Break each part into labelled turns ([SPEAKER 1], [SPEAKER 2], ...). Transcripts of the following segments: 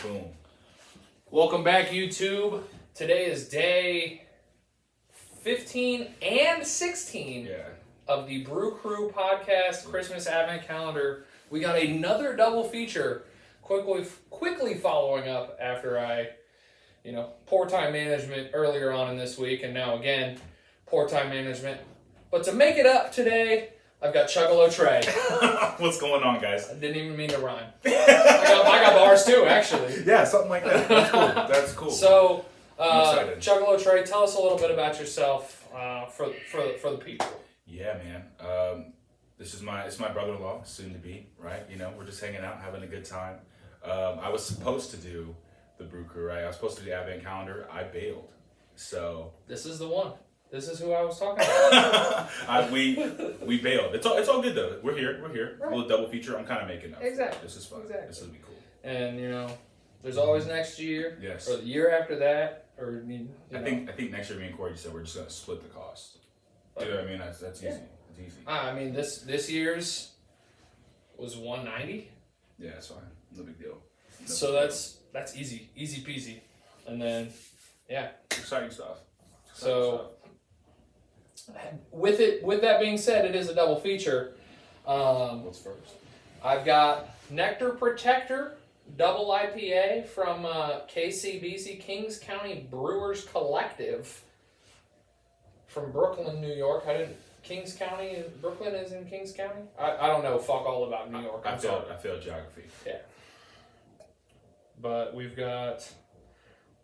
[SPEAKER 1] Boom.
[SPEAKER 2] Welcome back, YouTube. Today is day 15 and 16 of the Brew Crew podcast Christmas Advent Calendar. We got another double feature quickly following up after I, poor time management earlier on in this week, and now again, poor time management. But to make it up today, I've got Chuggalo Tre.
[SPEAKER 1] What's going on, guys?
[SPEAKER 2] I didn't even mean to rhyme. I got bars too, actually.
[SPEAKER 1] Yeah, something like that. That's cool. That's cool.
[SPEAKER 2] So, Chuggalo Tre, tell us a little bit about yourself for the people.
[SPEAKER 1] Yeah, man. It's my brother-in-law, soon to be, right? We're just hanging out, having a good time. I was supposed to do the Brew Crew, right? I was supposed to do the Advent Calendar. I bailed. So
[SPEAKER 2] this is the one. This is who I was talking about.
[SPEAKER 1] we bailed. It's all good though. We're here. Right. A little double feature. I'm kind of making up.
[SPEAKER 2] Exactly.
[SPEAKER 1] This is fun.
[SPEAKER 2] Exactly.
[SPEAKER 1] This will be cool.
[SPEAKER 2] And there's always next year.
[SPEAKER 1] Yes.
[SPEAKER 2] Or the year after that. Or
[SPEAKER 1] I think next year me and Corey said we're just gonna split the cost. You know what I mean? That's easy.
[SPEAKER 2] Yeah.
[SPEAKER 1] It's easy.
[SPEAKER 2] I mean this year's was $190.
[SPEAKER 1] Yeah, it's fine. No big deal.
[SPEAKER 2] So that's easy peasy. And then
[SPEAKER 1] Exciting stuff.
[SPEAKER 2] With that being said, it is a double feature.
[SPEAKER 1] What's first?
[SPEAKER 2] I've got Nektar Protector Double IPA from KCBC, Kings County Brewers Collective from Brooklyn, New York. Kings County, Brooklyn is in Kings County? I don't know fuck all about New York.
[SPEAKER 1] I failed geography.
[SPEAKER 2] Yeah. But we've got...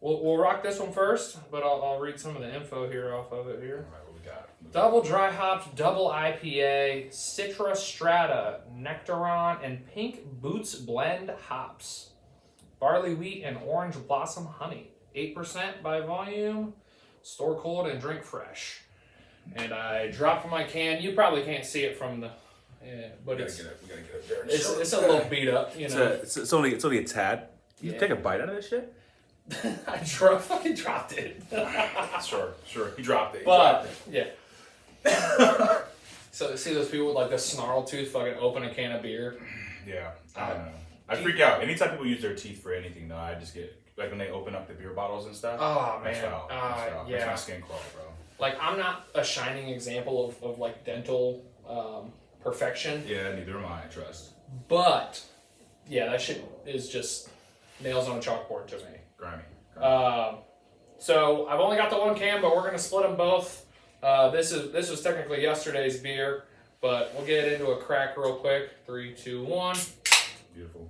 [SPEAKER 2] We'll rock this one first, but I'll read some of the info here off of it here.
[SPEAKER 1] All right, what we got?
[SPEAKER 2] Double dry hopped, double IPA, Citra Strata, Nectaron, and Pink Boots blend hops. Barley wheat and orange blossom honey. 8% by volume, store cold and drink fresh. And I dropped my can. You probably can't see it from the, but
[SPEAKER 1] we gotta get it there.
[SPEAKER 2] It's a little beat up,
[SPEAKER 1] It's only a tad. You take a bite out of this shit?
[SPEAKER 2] I fucking dropped it.
[SPEAKER 1] Sure. He dropped it.
[SPEAKER 2] Yeah. So see those people with like the snarl tooth fucking open a can of beer?
[SPEAKER 1] Yeah, I don't know. I freak out. Anytime people use their teeth for anything though, I just get, like when they open up the beer bottles and stuff.
[SPEAKER 2] Oh man.
[SPEAKER 1] Yeah. Makes my skin crawl, bro.
[SPEAKER 2] Like I'm not a shining example of like dental perfection.
[SPEAKER 1] Yeah, neither am I, trust.
[SPEAKER 2] But yeah, that shit is just nails on a chalkboard to me.
[SPEAKER 1] Grimy.
[SPEAKER 2] So I've only got the one can, but we're gonna split them both. This was technically yesterday's beer, but we'll get into a crack real quick. 3, 2, 1.
[SPEAKER 1] Beautiful.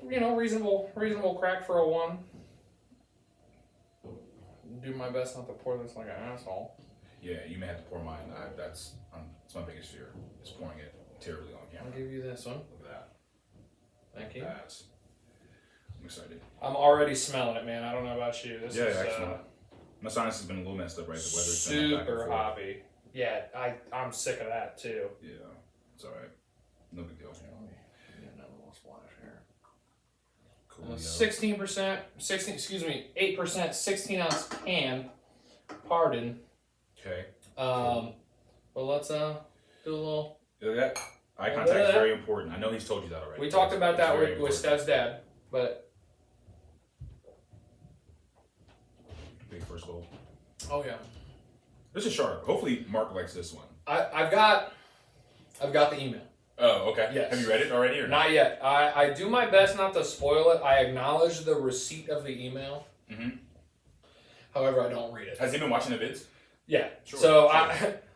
[SPEAKER 2] Reasonable crack for a 1. Do my best not to pour this like an asshole.
[SPEAKER 1] Yeah, you may have to pour mine. That's my biggest fear. Is pouring it terribly on camera.
[SPEAKER 2] I'll give you this one.
[SPEAKER 1] Look at that.
[SPEAKER 2] Thank you.
[SPEAKER 1] I'm excited.
[SPEAKER 2] I'm already smelling it, man. I don't know about you. This is
[SPEAKER 1] excellent. My sinus has been a little messed up, right? The weather's been
[SPEAKER 2] super hoppy. Yeah, I'm sick of that too.
[SPEAKER 1] Yeah, it's all right. No big deal.
[SPEAKER 2] Let me get another little splash here.
[SPEAKER 1] Cool.
[SPEAKER 2] 8%, 16 ounce can. Pardon.
[SPEAKER 1] Okay.
[SPEAKER 2] But let's do a little.
[SPEAKER 1] Look at that. Eye contact is very important. I know he's told you that already.
[SPEAKER 2] We talked about that with Stev's dad, but.
[SPEAKER 1] Big first goal.
[SPEAKER 2] Oh yeah.
[SPEAKER 1] This is sharp. Hopefully Mark likes this one.
[SPEAKER 2] I've got the email.
[SPEAKER 1] Oh, okay.
[SPEAKER 2] Yes.
[SPEAKER 1] Have you read it already or
[SPEAKER 2] not yet? I do my best not to spoil it. I acknowledge the receipt of the email.
[SPEAKER 1] Mm-hmm.
[SPEAKER 2] However, I don't read it.
[SPEAKER 1] Has he been watching the vids?
[SPEAKER 2] Yeah.
[SPEAKER 1] Sure.
[SPEAKER 2] So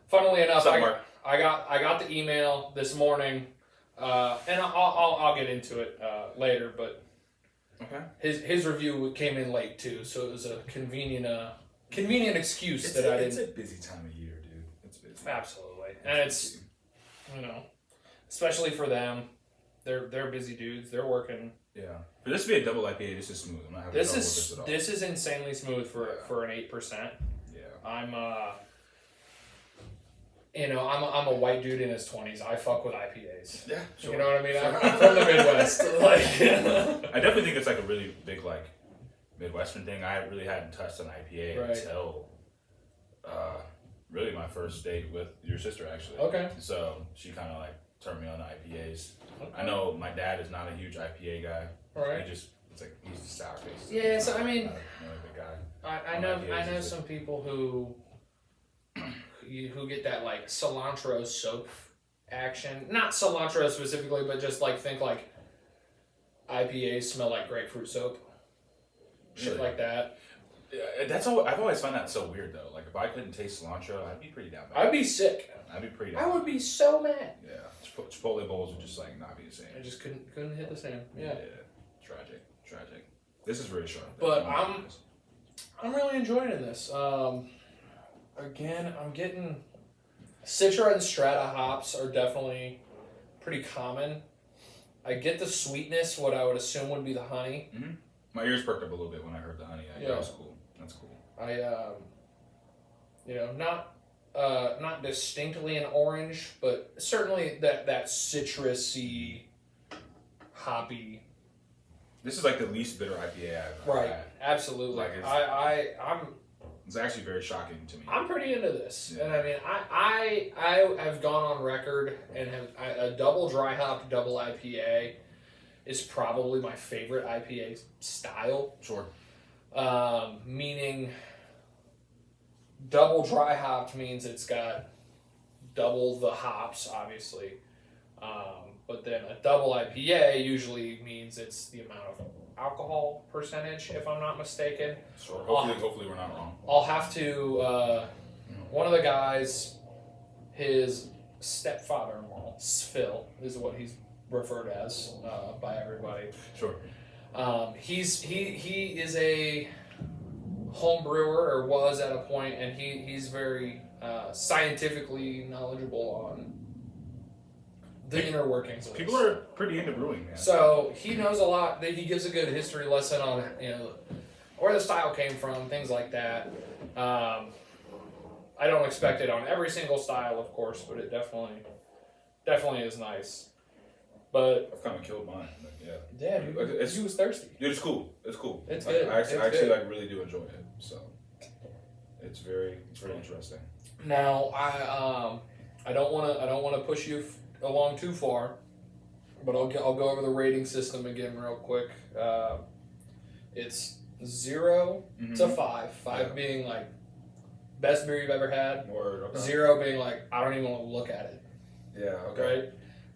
[SPEAKER 2] funnily enough,
[SPEAKER 1] Mark?
[SPEAKER 2] I got the email this morning, and I'll get into it later. But his review came in late too, so it was a convenient excuse I didn't.
[SPEAKER 1] It's a busy time of year, dude. It's busy.
[SPEAKER 2] Absolutely, and it's especially for them, they're busy dudes. They're working.
[SPEAKER 1] Yeah. For this to be a double IPA, this is smooth. I'm not having trouble with this at all.
[SPEAKER 2] This is insanely smooth for an 8%.
[SPEAKER 1] Yeah.
[SPEAKER 2] I'm a white dude in his 20s. I fuck with IPAs.
[SPEAKER 1] Yeah, sure.
[SPEAKER 2] You know what I mean? I'm from the Midwest.
[SPEAKER 1] I definitely think it's like a really big like Midwestern thing. I really hadn't touched an IPA until really my first date with your sister, actually.
[SPEAKER 2] Okay.
[SPEAKER 1] So she kind of like turned me on to IPAs. Okay. I know my dad is not a huge IPA guy.
[SPEAKER 2] All right.
[SPEAKER 1] He just It's like he's a sour face.
[SPEAKER 2] Yeah, so I mean,
[SPEAKER 1] the guy.
[SPEAKER 2] I know some people who get that like cilantro soap action. Not cilantro specifically, but just like think like IPAs smell like grapefruit soap. Shit like that.
[SPEAKER 1] Yeah, that's all. I've always found that so weird though. Like if I couldn't taste cilantro, I'd be pretty down bad.
[SPEAKER 2] I'd be sick.
[SPEAKER 1] I'd be pretty down.
[SPEAKER 2] I would be so mad.
[SPEAKER 1] Yeah, Chipotle bowls would just like not be the same.
[SPEAKER 2] I just couldn't hit the same. Yeah.
[SPEAKER 1] Tragic. This is really sharp.
[SPEAKER 2] But I'm really enjoying this. Again, I'm getting Citra and Strata hops are definitely pretty common. I get the sweetness, what I would assume would be the honey.
[SPEAKER 1] Mm-hmm. My ears perked up a little bit when I heard the honey. That was cool. That's cool. Not distinctly an orange, but certainly that citrusy, hoppy.
[SPEAKER 3] This is like the least bitter IPA I've
[SPEAKER 2] Right,
[SPEAKER 3] had.
[SPEAKER 2] absolutely.
[SPEAKER 3] Like
[SPEAKER 2] I'm
[SPEAKER 3] It's actually very shocking to me.
[SPEAKER 2] I'm pretty into this,
[SPEAKER 3] Yeah.
[SPEAKER 2] and I mean, I have gone on record and a double dry hop double IPA is probably my favorite IPA style.
[SPEAKER 3] Sure.
[SPEAKER 2] Meaning, double dry hopped means it's got double the hops, obviously. But then a double IPA usually means it's the amount of alcohol percentage, if I'm not mistaken.
[SPEAKER 3] Sure. Hopefully we're not wrong.
[SPEAKER 2] I'll have to, one of the guys, his stepfather-in-law, Phil, is what he's referred as by everybody.
[SPEAKER 3] Sure.
[SPEAKER 2] He is a home brewer, or was at a point, and he's very scientifically knowledgeable on the inner workings of
[SPEAKER 3] People
[SPEAKER 2] this.
[SPEAKER 3] are pretty into brewing, man.
[SPEAKER 2] So he knows a lot. He gives a good history lesson on where the style came from, things like that. I don't expect it on every single style, of course, but it definitely is nice. But
[SPEAKER 3] I've kind of killed mine. But yeah.
[SPEAKER 2] yeah, dude, he was thirsty.
[SPEAKER 3] Dude, it's cool. It's cool.
[SPEAKER 2] It's
[SPEAKER 3] Like,
[SPEAKER 2] good.
[SPEAKER 3] I actually
[SPEAKER 2] It's good.
[SPEAKER 3] like really do enjoy it. So it's very interesting.
[SPEAKER 2] Now I don't want to push you along too far, but I'll go over the rating system again real quick. It's 0 to 5. 5 being like best beer you've ever had.
[SPEAKER 3] Word. Okay.
[SPEAKER 2] 0 being like I don't even want to look at it.
[SPEAKER 3] Yeah. Okay.
[SPEAKER 2] Right.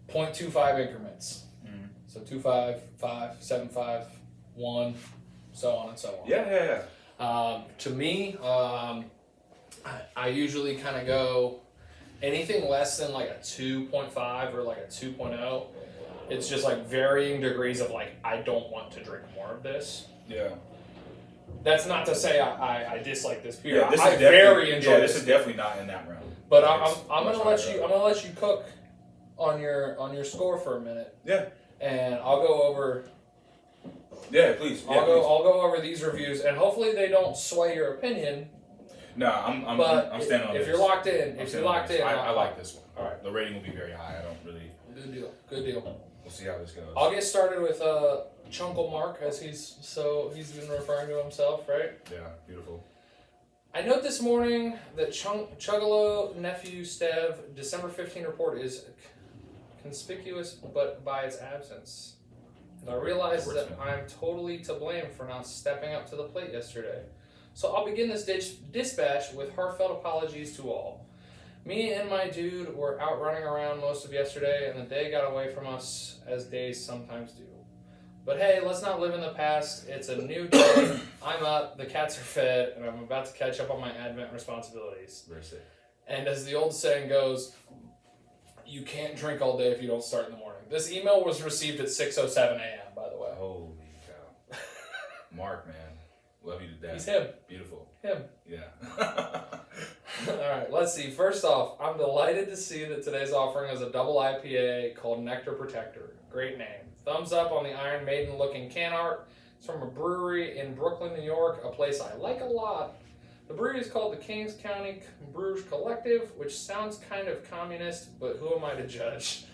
[SPEAKER 2] 0.25 increments.
[SPEAKER 3] Mm-hmm.
[SPEAKER 2] So 2.5, 5, 7.5, 1, so on and so on.
[SPEAKER 3] Yeah.
[SPEAKER 2] To me, I usually kind of go anything less than like a 2.5 or like a 2.0. It's just like varying degrees of like, I don't want to drink more of this.
[SPEAKER 3] Yeah.
[SPEAKER 2] That's not to say I dislike this beer.
[SPEAKER 3] Yeah, this
[SPEAKER 2] I
[SPEAKER 3] is definitely,
[SPEAKER 2] very enjoy
[SPEAKER 3] yeah,
[SPEAKER 2] this.
[SPEAKER 3] this is definitely not in that realm.
[SPEAKER 2] But
[SPEAKER 3] Like,
[SPEAKER 2] I'm
[SPEAKER 3] much
[SPEAKER 2] gonna
[SPEAKER 3] higher.
[SPEAKER 2] let you cook on your score for a minute,
[SPEAKER 3] Yeah.
[SPEAKER 2] and I'll go over.
[SPEAKER 3] Yeah, please. Yeah,
[SPEAKER 2] I'll go over these reviews, and hopefully they don't sway your opinion.
[SPEAKER 3] No, I'm standing on
[SPEAKER 2] if
[SPEAKER 3] this.
[SPEAKER 2] you're locked in,
[SPEAKER 3] I'm
[SPEAKER 2] if you're
[SPEAKER 3] standing on
[SPEAKER 2] locked
[SPEAKER 3] this.
[SPEAKER 2] in,
[SPEAKER 3] I like this one.
[SPEAKER 2] All right.
[SPEAKER 3] The rating will be very high. I don't really.
[SPEAKER 2] Good deal.
[SPEAKER 3] We'll see how this goes.
[SPEAKER 2] I'll get started with Chunkle Mark, as he's been referring to himself, right?
[SPEAKER 3] Yeah, beautiful.
[SPEAKER 2] I note this morning that Chuggalo nephew Stev December 15 report is conspicuous, but by its absence. And I realize that I'm totally to blame for not stepping up to the plate yesterday. So I'll begin this dispatch with heartfelt apologies to all. Me and my dude were out running around most of yesterday, and the day got away from us, as days sometimes do. But hey, let's not live in the past. It's a new day. I'm up, the cats are fed, and I'm about to catch up on my Advent responsibilities.
[SPEAKER 3] Very sick.
[SPEAKER 2] And as the old saying goes, you can't drink all day if you don't start in the morning. This email was received at 6:07 a.m., by the way.
[SPEAKER 3] Holy cow. Mark, man. Love you to death.
[SPEAKER 2] He's him.
[SPEAKER 3] Beautiful.
[SPEAKER 2] Him.
[SPEAKER 3] Yeah.
[SPEAKER 2] All right, let's see. First off, I'm delighted to see that today's offering is a double IPA called Nektar Protector. Great name. Thumbs up on the Iron Maiden looking can art. It's from a brewery in Brooklyn, New York, a place I like a lot. The brewery is called the Kings County Brewers Collective, which sounds kind of communist, but who am I to judge?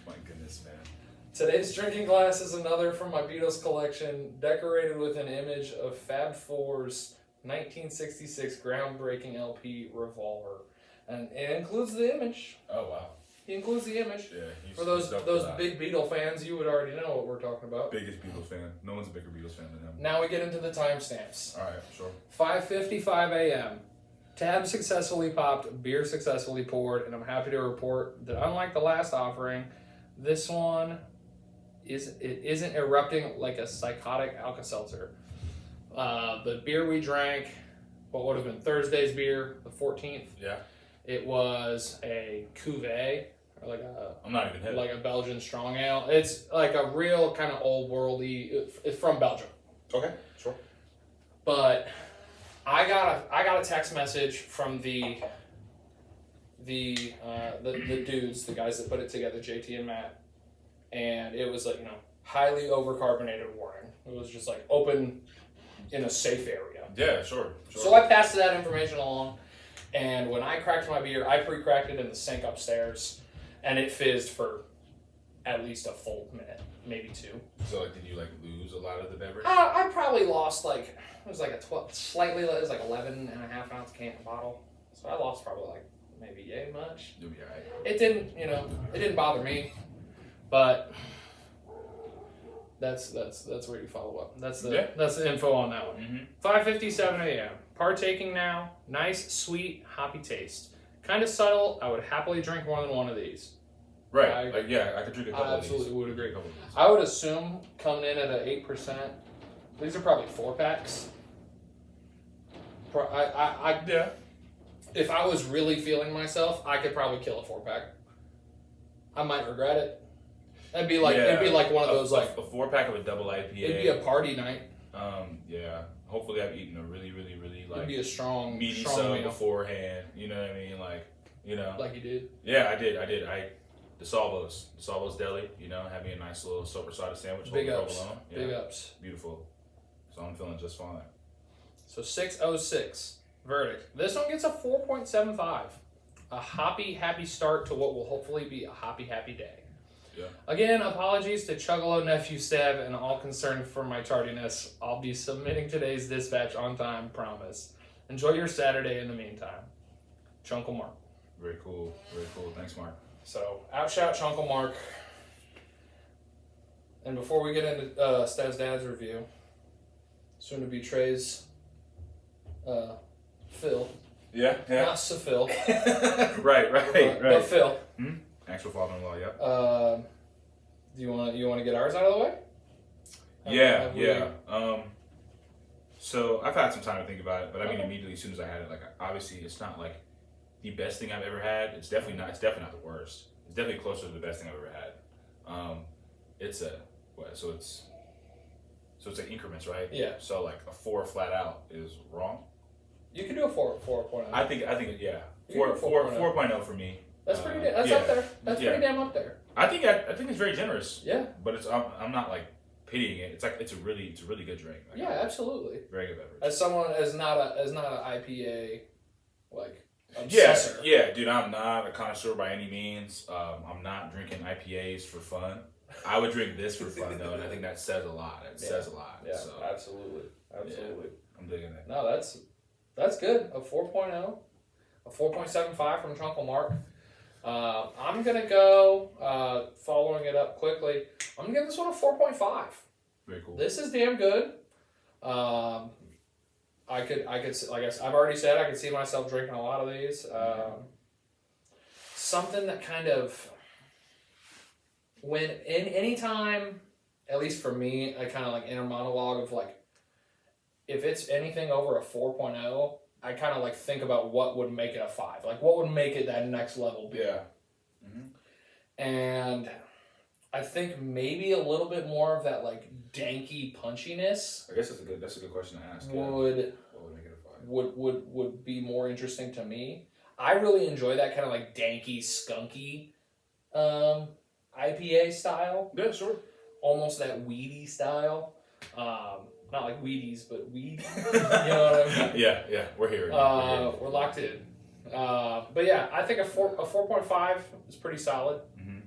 [SPEAKER 3] My goodness, man.
[SPEAKER 2] Today's drinking glass is another from my Beatles collection, decorated with an image of Fab Four's 1966 groundbreaking LP Revolver. And it includes the image.
[SPEAKER 3] Oh, wow.
[SPEAKER 2] He includes the image.
[SPEAKER 1] Yeah.
[SPEAKER 2] For those big Beatle fans, you would already know what we're talking about.
[SPEAKER 1] Biggest Beatles fan. No one's a bigger Beatles fan than him.
[SPEAKER 2] Now we get into the timestamps.
[SPEAKER 1] All right, sure.
[SPEAKER 2] 5:55 a.m. Tab successfully popped, beer successfully poured, and I'm happy to report that unlike the last offering, this one isn't erupting like a psychotic Alka-Seltzer. The beer we drank, what would have been Thursday's beer, the 14th.
[SPEAKER 1] Yeah.
[SPEAKER 2] It was a cuvee, or like a
[SPEAKER 1] I'm not even hip.
[SPEAKER 2] like a Belgian strong ale. It's like a real kind of old worldy. It's from Belgium.
[SPEAKER 1] Okay, sure.
[SPEAKER 2] But I got a text message from the dudes, the guys that put it together, JT and Matt, and it was like, highly overcarbonated warning. It was just like open in a safe area.
[SPEAKER 1] Yeah, sure.
[SPEAKER 2] So I passed that information along, and when I cracked my beer, I pre-cracked it in the sink upstairs, and it fizzed for at least a full minute, maybe 2.
[SPEAKER 1] So did you lose a lot of the beverage?
[SPEAKER 2] I probably lost it was like it was like 11.5 ounce can bottle. So I lost probably maybe yay much.
[SPEAKER 1] You'll be alright.
[SPEAKER 2] It didn't, it didn't bother me, but that's where you follow up. That's the info on that one. 5:57 a.m. Partaking now. Nice, sweet, hoppy taste. Kind of subtle. I would happily drink more than one of these.
[SPEAKER 1] Right. I could drink a couple
[SPEAKER 2] I
[SPEAKER 1] of these.
[SPEAKER 2] absolutely would agree.
[SPEAKER 1] A couple of these.
[SPEAKER 2] I would assume coming in at an 8%. These are probably 4-packs.
[SPEAKER 1] Yeah.
[SPEAKER 2] If I was really feeling myself, I could probably kill a 4-pack. I might regret it. It'd be like one of those
[SPEAKER 1] a 4-pack of a double IPA.
[SPEAKER 2] It'd be a party night.
[SPEAKER 1] Yeah. Hopefully, I've eaten a really, really, really
[SPEAKER 2] It'd be a strong
[SPEAKER 1] meaty
[SPEAKER 2] strong
[SPEAKER 1] sub
[SPEAKER 2] meal.
[SPEAKER 1] beforehand. You know what I mean?
[SPEAKER 2] Like you did.
[SPEAKER 1] Yeah, I did. DeSalvo's Deli. Had me a nice little sopressata sandwich.
[SPEAKER 2] Big ups.
[SPEAKER 1] Yeah.
[SPEAKER 2] Big ups.
[SPEAKER 1] Beautiful. So I'm feeling just fine.
[SPEAKER 2] So 6:06 verdict. This one gets a 4.75. A hoppy, happy start to what will hopefully be a hoppy, happy day.
[SPEAKER 1] Yeah.
[SPEAKER 2] Again, apologies to Chuggalo nephew Stev and all concerned for my tardiness. I'll be submitting today's dispatch on time, promise. Enjoy your Saturday in the meantime. Chunkle Mark.
[SPEAKER 1] Very cool. Very cool. Thanks, Mark.
[SPEAKER 2] So, outshout Chunkle Mark. And before we get into Stev's dad's review, soon to be Trey's Phil.
[SPEAKER 1] Yeah.
[SPEAKER 2] Not Phil.
[SPEAKER 1] right.
[SPEAKER 2] But Phil.
[SPEAKER 1] Actual father-in-law, yeah.
[SPEAKER 2] Do you want to get ours out of the way?
[SPEAKER 1] Yeah. So I've had some time to think about it, but I mean immediately as soon as I had it, obviously it's not the best thing I've ever had. It's definitely not the worst. It's definitely closer to the best thing I've ever had. It's in increments, right?
[SPEAKER 2] Yeah.
[SPEAKER 1] So a 4 flat out is wrong.
[SPEAKER 2] You can do a 4.0.
[SPEAKER 1] I think yeah. 4.0 for me.
[SPEAKER 2] That's pretty. That's up there. That's pretty damn up there.
[SPEAKER 1] I think it's very generous.
[SPEAKER 2] Yeah.
[SPEAKER 1] But I'm not pitying it. It's a really good drink.
[SPEAKER 2] Yeah, absolutely.
[SPEAKER 1] Very good beverage.
[SPEAKER 2] As someone as not an IPA obsessor.
[SPEAKER 1] Yeah, dude. I'm not a connoisseur by any means. I'm not drinking IPAs for fun. I would drink this for fun though, and I think that says a lot. It says a lot.
[SPEAKER 2] Yeah,
[SPEAKER 1] so,
[SPEAKER 2] absolutely.
[SPEAKER 1] yeah, I'm digging it.
[SPEAKER 2] No, that's good. A 4.0, a 4.75 from Chunkle Mark. I'm gonna go following it up quickly. I'm gonna give this one a 4.5.
[SPEAKER 1] Very cool.
[SPEAKER 2] This is damn good. I could like I've already said, I could see myself drinking a lot of these. Something that kind of anytime, at least for me, I kind of inner monologue of if it's anything over a 4.0, I kind of think about what would make it a 5. What would make it that next level beer.
[SPEAKER 1] Yeah. Mm-hmm.
[SPEAKER 2] And I think maybe a little bit more of that danky punchiness.
[SPEAKER 1] I guess that's a good question to ask.
[SPEAKER 2] Would
[SPEAKER 1] what would make it a 5?
[SPEAKER 2] Would be more interesting to me. I really enjoy that kind of danky, skunky IPA style.
[SPEAKER 1] Yeah, sure.
[SPEAKER 2] Almost that weedy style. Not like Wheaties, but weed. You know what I mean?
[SPEAKER 1] Yeah, we're here.
[SPEAKER 2] We're locked in. But yeah, I think a 4.5 is pretty solid.
[SPEAKER 1] Mm-hmm.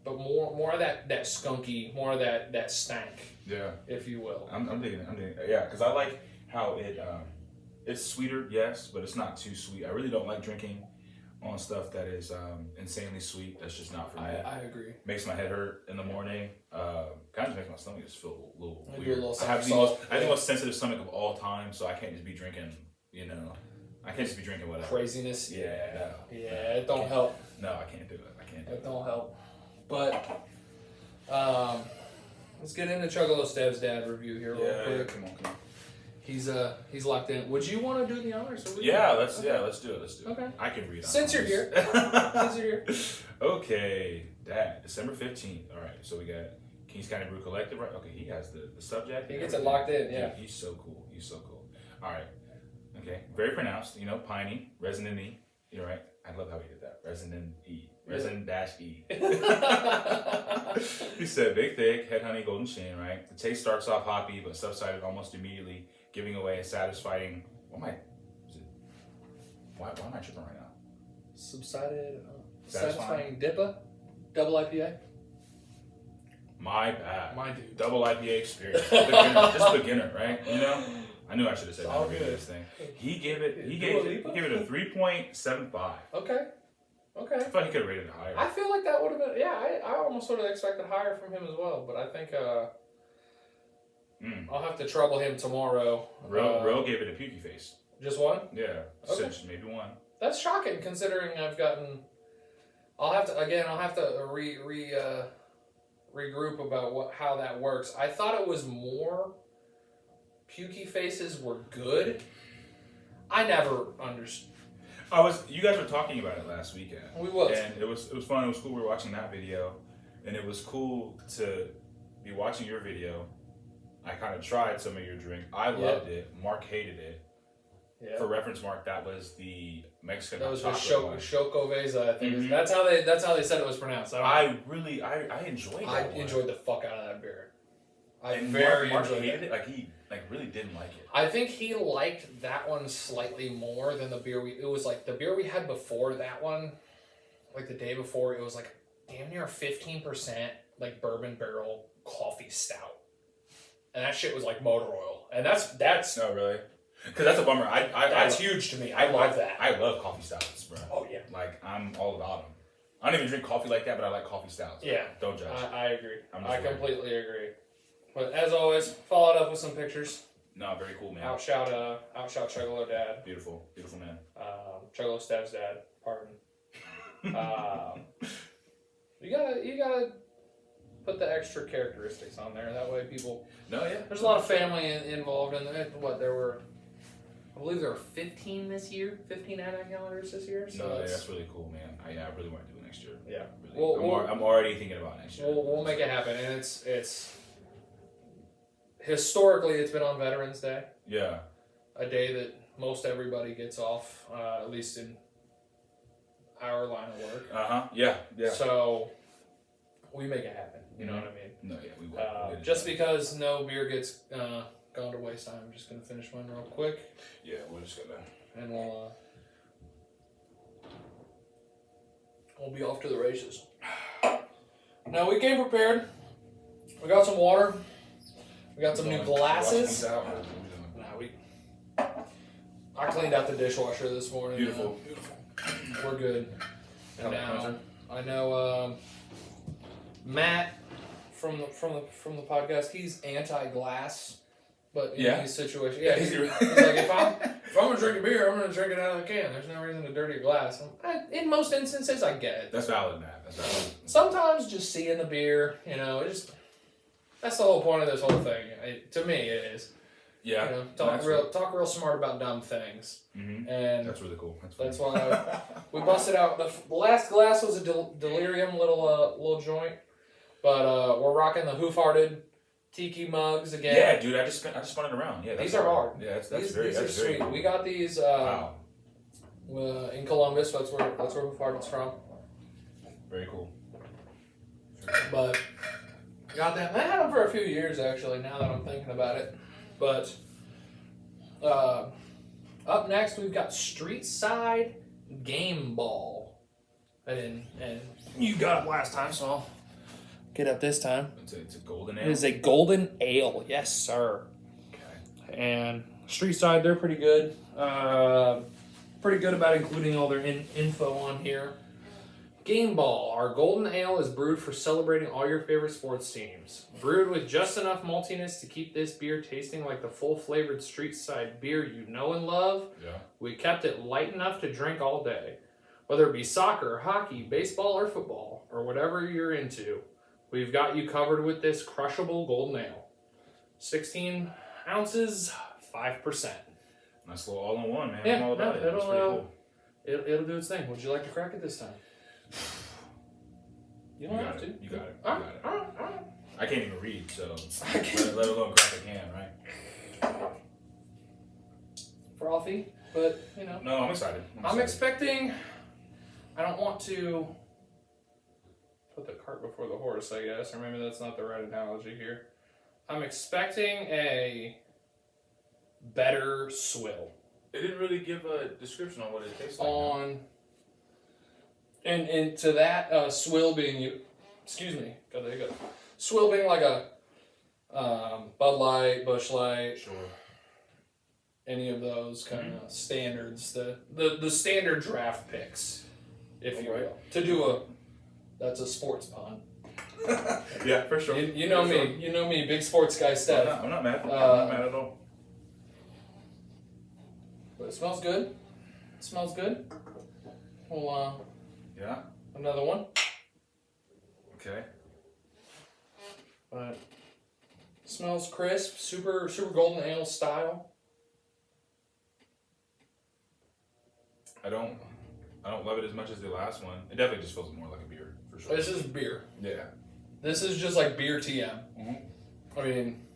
[SPEAKER 2] But more of that skunky, more of that stank.
[SPEAKER 1] Yeah.
[SPEAKER 2] If you will.
[SPEAKER 1] I'm digging it. Yeah, because I like how it's sweeter, yes, but it's not too sweet. I really don't like drinking on stuff that is insanely sweet. That's just not for me.
[SPEAKER 2] I agree.
[SPEAKER 1] Makes my head hurt in the morning. Kind of makes my stomach just feel a little
[SPEAKER 2] I
[SPEAKER 1] weird. I have the most sensitive stomach of all time, so I can't just be drinking. You know, I can't just be drinking whatever.
[SPEAKER 2] Craziness.
[SPEAKER 1] Yeah.
[SPEAKER 2] It don't help.
[SPEAKER 1] No, I can't do it.
[SPEAKER 2] It don't help. But let's get into Chuggalo Stev's dad review here real quick.
[SPEAKER 1] Yeah, come on.
[SPEAKER 2] He's locked in. Would you want to do the honors?
[SPEAKER 1] Let's do it.
[SPEAKER 2] Okay.
[SPEAKER 1] I can read on
[SPEAKER 2] Since you're here.
[SPEAKER 1] Okay, Dad, December 15th. All right, so we got Kings County Brew Collective, right? Okay, he has the subject.
[SPEAKER 2] He gets it locked in, yeah.
[SPEAKER 1] Dude, he's so cool. All right. Okay, very pronounced, piney, resin and E. You're right. I love how he did that. Resin and E. Resin-E. He said, big, thick, head honey, golden sheen, right? The taste starts off hoppy, but subsided almost immediately, giving away a satisfying. Why am I tripping right now?
[SPEAKER 2] Subsided. Satisfying Dippa. Double IPA.
[SPEAKER 1] My bad.
[SPEAKER 2] My dude.
[SPEAKER 1] Double IPA experience. Just beginner, right? I knew I should have said that at this thing. He gave it a 3.75.
[SPEAKER 2] Okay.
[SPEAKER 1] I thought he could have rated it higher.
[SPEAKER 2] I feel like that would have been, I almost would have expected higher from him as well, but I think I'll have to trouble him tomorrow.
[SPEAKER 1] Ro gave it a pukey face.
[SPEAKER 2] Just one?
[SPEAKER 1] Yeah,
[SPEAKER 2] okay.
[SPEAKER 1] Maybe one.
[SPEAKER 2] That's shocking considering I'll have to regroup about how that works. I thought it was more pukey faces were good. I never understood.
[SPEAKER 1] You guys were talking about it last weekend.
[SPEAKER 2] We was.
[SPEAKER 1] And it was fun. It was cool. We were watching that video, and it was cool to be watching your video. I kind of tried some of your drink. I loved it. Mark hated it. Yeah. For reference, Mark, that was the Mexican.
[SPEAKER 2] That was the Chocoveza, I think. Mm-hmm. That's how they said it was pronounced. I
[SPEAKER 1] enjoyed it.
[SPEAKER 2] I enjoyed the fuck out of that beer.
[SPEAKER 1] Mark hated it. Like he really didn't like it.
[SPEAKER 2] I think he liked that one slightly more than the beer it was like the beer we had before that one, like the day before, it was like damn near 15% like bourbon barrel coffee stout. And that shit was like motor oil. And that's
[SPEAKER 1] oh really? Because that's a bummer.
[SPEAKER 2] That's huge to me. I love that.
[SPEAKER 1] I love coffee stouts, bro.
[SPEAKER 2] Oh yeah.
[SPEAKER 1] Like I'm all about them. I don't even drink coffee like that, but I like coffee stouts.
[SPEAKER 2] Yeah.
[SPEAKER 1] Don't judge.
[SPEAKER 2] I agree. I completely agree. But as always, followed up with some pictures.
[SPEAKER 1] No, very cool, man.
[SPEAKER 2] Outshout Chuggalo dad.
[SPEAKER 1] Beautiful man.
[SPEAKER 2] Chuggalo Stev's dad. Pardon. You gotta put the extra characteristics on there. That way people.
[SPEAKER 1] No, yeah.
[SPEAKER 2] There's a lot of family involved in it. I believe there were 15 this year. 15 advent calendars this year. So
[SPEAKER 1] that's really cool, man. I really want to do it next year.
[SPEAKER 2] Yeah.
[SPEAKER 1] Really. I'm already thinking about next year.
[SPEAKER 2] We'll make it happen, and it's. Historically, it's been on Veterans Day.
[SPEAKER 1] Yeah.
[SPEAKER 2] A day that most everybody gets off, at least in our line of work.
[SPEAKER 1] Yeah.
[SPEAKER 2] So we make it happen. You know what I mean?
[SPEAKER 1] No, yeah, we will.
[SPEAKER 2] Just because no beer gets gone to waste, I'm just gonna finish mine real quick.
[SPEAKER 1] Yeah, we're just gonna.
[SPEAKER 2] And we'll be off to the races. Now we came prepared. We got some water. We got some new glasses. I cleaned out the dishwasher this morning.
[SPEAKER 1] Beautiful.
[SPEAKER 2] We're good. And now I know Matt from the podcast. He's anti-glass, but in these situations, he's like if I'm gonna drink a beer, I'm gonna drink it out of the can. There's no reason to dirty a glass. In most instances, I get it.
[SPEAKER 1] That's valid, Matt. That's valid.
[SPEAKER 2] Sometimes just seeing the beer, that's the whole point of this whole thing. To me, it is.
[SPEAKER 1] Yeah.
[SPEAKER 2] Talk real smart about dumb things.
[SPEAKER 1] Mm-hmm.
[SPEAKER 2] And
[SPEAKER 1] that's really cool.
[SPEAKER 2] That's why we busted out. The last glass was a delirium little joint, but we're rocking the hoof-hearted tiki mugs again.
[SPEAKER 1] Yeah, dude. I just spun it around. Yeah,
[SPEAKER 2] these are hard.
[SPEAKER 1] Yeah, that's
[SPEAKER 2] very sweet.
[SPEAKER 1] Cool.
[SPEAKER 2] We got these in Columbus. That's where Hoof-Hearted's from. Very cool. But got them. I had them for a few years actually. Now that I'm thinking about it, but up next we've got Streetside Game Ball, and you got it last time, so I'll get up this time.
[SPEAKER 1] It's a golden ale.
[SPEAKER 2] It is a golden ale, yes sir. Okay. And Streetside, they're pretty good. pretty good about including all their info on here. Game Ball. Our golden ale is brewed for celebrating all your favorite sports teams. Brewed with just enough maltiness to keep this beer tasting like the full-flavored Streetside beer you know and love.
[SPEAKER 1] Yeah.
[SPEAKER 2] We kept it light enough to drink all day. Whether it be soccer, hockey, baseball, or football, or whatever you're into, we've got you covered with this crushable golden ale. 16 ounces, 5%.
[SPEAKER 1] Nice little all-in-one, man.
[SPEAKER 2] Yeah,
[SPEAKER 1] I'm all about it. It's pretty cool.
[SPEAKER 2] It'll do its thing. Would you like to crack it this time? You don't have to.
[SPEAKER 1] You got it.
[SPEAKER 2] All
[SPEAKER 1] You
[SPEAKER 2] right,
[SPEAKER 1] got it.
[SPEAKER 2] all right.
[SPEAKER 1] I can't even read, so
[SPEAKER 2] I can't.
[SPEAKER 1] let alone crack a can, right?
[SPEAKER 2] Frothy, but you know.
[SPEAKER 1] No, I'm excited.
[SPEAKER 2] I'm expecting. I don't want to put the cart before the horse, I guess, or maybe that's not the right analogy here. I'm expecting a better swill.
[SPEAKER 1] It didn't really give a description on what it tastes like.
[SPEAKER 2] And to that, swill being swill being like a Bud Light, Busch Light,
[SPEAKER 1] Sure.
[SPEAKER 2] any of those kind of standards, the standard draft picks, if you will. To do that's a sports pun.
[SPEAKER 1] Yeah, for sure.
[SPEAKER 2] You know me. You know me, big sports guy, Stev.
[SPEAKER 1] I'm not mad. I'm not mad at all.
[SPEAKER 2] But it smells good. It smells good. Well,
[SPEAKER 1] Yeah.
[SPEAKER 2] another one.
[SPEAKER 1] Okay.
[SPEAKER 2] But smells crisp, super golden ale style.
[SPEAKER 1] I don't love it as much as the last one. It definitely just feels more like a beer, for sure.
[SPEAKER 2] This is beer.
[SPEAKER 1] Yeah.
[SPEAKER 2] This is just like beer TM.
[SPEAKER 1] Mm-hmm.
[SPEAKER 2] I mean,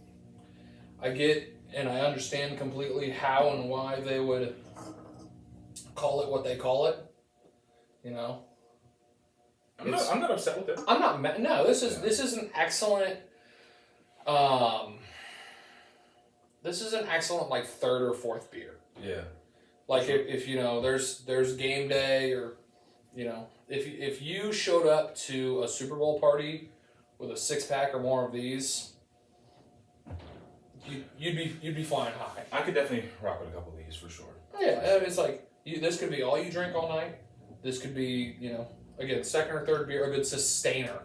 [SPEAKER 2] I get and I understand completely how and why they would call it what they call it. You know.
[SPEAKER 1] I'm not upset with it.
[SPEAKER 2] I'm not. No, this is an excellent. This is an excellent like third or fourth beer.
[SPEAKER 1] Yeah.
[SPEAKER 2] Like if you know there's game day, or you know if you showed up to a Super Bowl party with a 6-pack or more of these, you'd be flying high.
[SPEAKER 1] I could definitely rock with a couple of these for sure.
[SPEAKER 2] Yeah, and it's like this could be all you drink all night. This could be, you know, again, second or third beer, a good sustainer,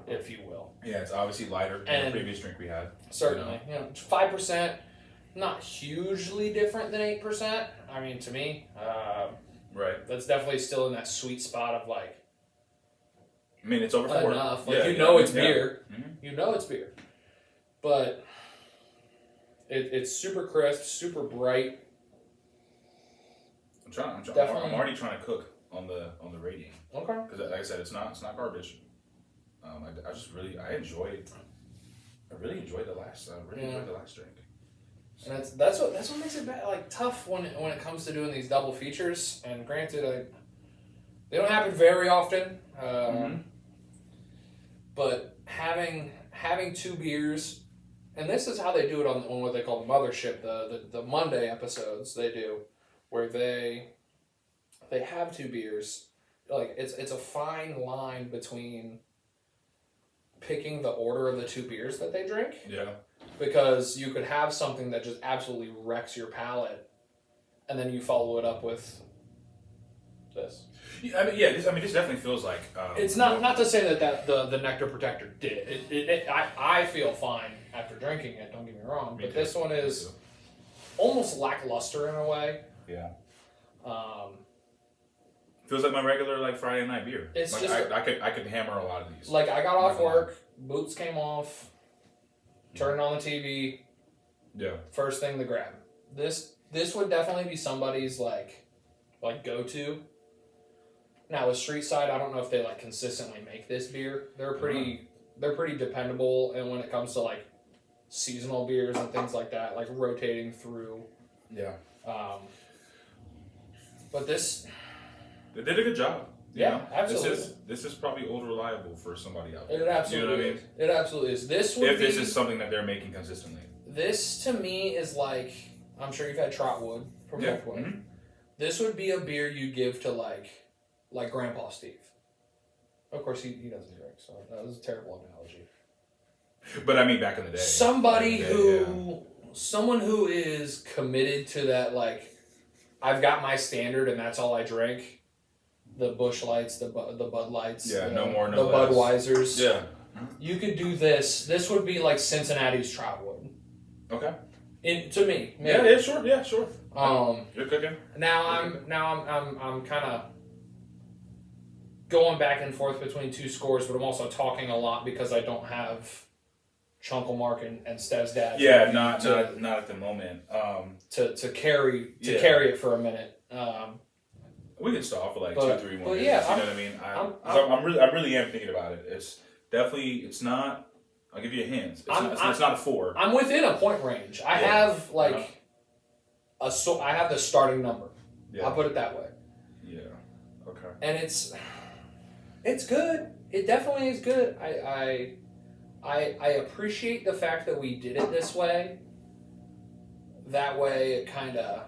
[SPEAKER 2] if you will.
[SPEAKER 1] Yeah, it's obviously lighter than the previous drink we had.
[SPEAKER 2] Certainly, you know, 5%, not hugely different than 8%. I mean, to me,
[SPEAKER 1] Right.
[SPEAKER 2] that's definitely still in that sweet spot of like.
[SPEAKER 1] I mean, it's over 4.
[SPEAKER 2] Enough. Like,
[SPEAKER 1] yeah,
[SPEAKER 2] it's beer.
[SPEAKER 1] Mm-hmm.
[SPEAKER 2] You know it's beer. But it's super crisp, super bright.
[SPEAKER 1] I'm already trying to cook on the rating.
[SPEAKER 2] Okay.
[SPEAKER 1] Because like I said, it's not garbage. I just really enjoyed the last enjoyed the last drink.
[SPEAKER 2] And that's what makes it like tough when it comes to doing these double features. And granted, they don't happen very often. But having 2 beers, and this is how they do it on what they call the mothership, the Monday episodes they do, where they have 2 beers. Like it's a fine line between picking the order of the 2 beers that they drink.
[SPEAKER 1] Yeah.
[SPEAKER 2] Because you could have something that just absolutely wrecks your palate, and then you follow it up with this.
[SPEAKER 1] I mean, this definitely feels like.
[SPEAKER 2] It's not to say that the Nektar Protector did. I feel fine after drinking it. Don't get me wrong, but this one is almost lackluster in a way.
[SPEAKER 1] Yeah. Feels like my regular Friday night beer.
[SPEAKER 2] It's
[SPEAKER 1] like,
[SPEAKER 2] just
[SPEAKER 1] I could hammer a lot of these.
[SPEAKER 2] Like I got off work, boots came off, turned on the TV.
[SPEAKER 1] Yeah.
[SPEAKER 2] First thing to grab. This would definitely be somebody's like go to. Now with Streetside, I don't know if they consistently make this beer. They're pretty dependable, and when it comes to seasonal beers and things like that, rotating through.
[SPEAKER 1] Yeah.
[SPEAKER 2] But this.
[SPEAKER 1] They did a good job.
[SPEAKER 2] Yeah, absolutely.
[SPEAKER 1] This is probably old reliable for somebody out there.
[SPEAKER 2] It absolutely
[SPEAKER 1] you know what
[SPEAKER 2] is. I mean? It absolutely is. This is
[SPEAKER 1] something that they're making consistently.
[SPEAKER 2] This to me is I'm sure you've had Trotwood from Milkwood.
[SPEAKER 1] Mm-hmm.
[SPEAKER 2] This would be a beer you'd give to like Grandpa Steve. Of course he doesn't drink, so that was a terrible analogy.
[SPEAKER 1] But I mean, back in the day.
[SPEAKER 2] Someone who is committed to that I've got my standard, and that's all I drink. The Busch Lights, the Bud Lights.
[SPEAKER 1] Yeah,
[SPEAKER 2] the,
[SPEAKER 1] no more, no
[SPEAKER 2] the
[SPEAKER 1] less.
[SPEAKER 2] Budweisers.
[SPEAKER 1] Yeah.
[SPEAKER 2] You could do this. This would be like Cincinnati's Trotwood.
[SPEAKER 1] Okay.
[SPEAKER 2] To me.
[SPEAKER 1] Yeah, sure. Yeah, sure. You're cooking.
[SPEAKER 2] Now I'm kind of going back and forth between two scores, but I'm also talking a lot because I don't have Chunkle Mark and Stev's dad.
[SPEAKER 1] Yeah, not at the moment.
[SPEAKER 2] To carry it for a minute.
[SPEAKER 1] We can stall for like 2-3 more.
[SPEAKER 2] But
[SPEAKER 1] minutes,
[SPEAKER 2] yeah,
[SPEAKER 1] you know what I mean. I really am thinking about it. It's definitely it's not. I'll give you a hint. It's not a 4.
[SPEAKER 2] I'm within a point range. I have like I have the starting number.
[SPEAKER 1] Yeah.
[SPEAKER 2] I'll put it that way.
[SPEAKER 1] Yeah. Okay.
[SPEAKER 2] And it's good. It definitely is good. I appreciate the fact that we did it this way. That way, it kind of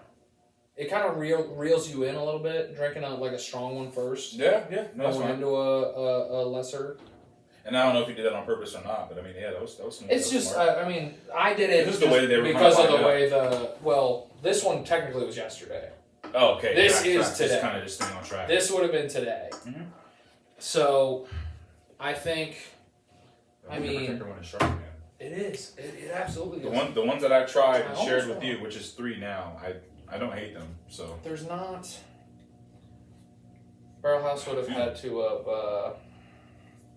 [SPEAKER 2] reels you in a little bit, drinking a strong one first.
[SPEAKER 1] Yeah. No, that's
[SPEAKER 2] going
[SPEAKER 1] fine.
[SPEAKER 2] into a lesser.
[SPEAKER 1] And I don't know if you did that on purpose or not, but I mean, yeah, that was smart.
[SPEAKER 2] It's just, I mean, I did it
[SPEAKER 1] just the way they were
[SPEAKER 2] because of the
[SPEAKER 1] lined up.
[SPEAKER 2] way this one technically was yesterday.
[SPEAKER 1] Oh, okay.
[SPEAKER 2] This is today.
[SPEAKER 1] Just kind of just staying on track.
[SPEAKER 2] This would have been today.
[SPEAKER 1] Mm-hmm.
[SPEAKER 2] So, I think,
[SPEAKER 1] The Protector one is sharp, man.
[SPEAKER 2] it is. It absolutely is.
[SPEAKER 1] The ones that I tried and
[SPEAKER 2] I
[SPEAKER 1] shared
[SPEAKER 2] almost
[SPEAKER 1] with you, which is 3 now, I don't hate them. So
[SPEAKER 2] There's not. Barrel House would have had to have.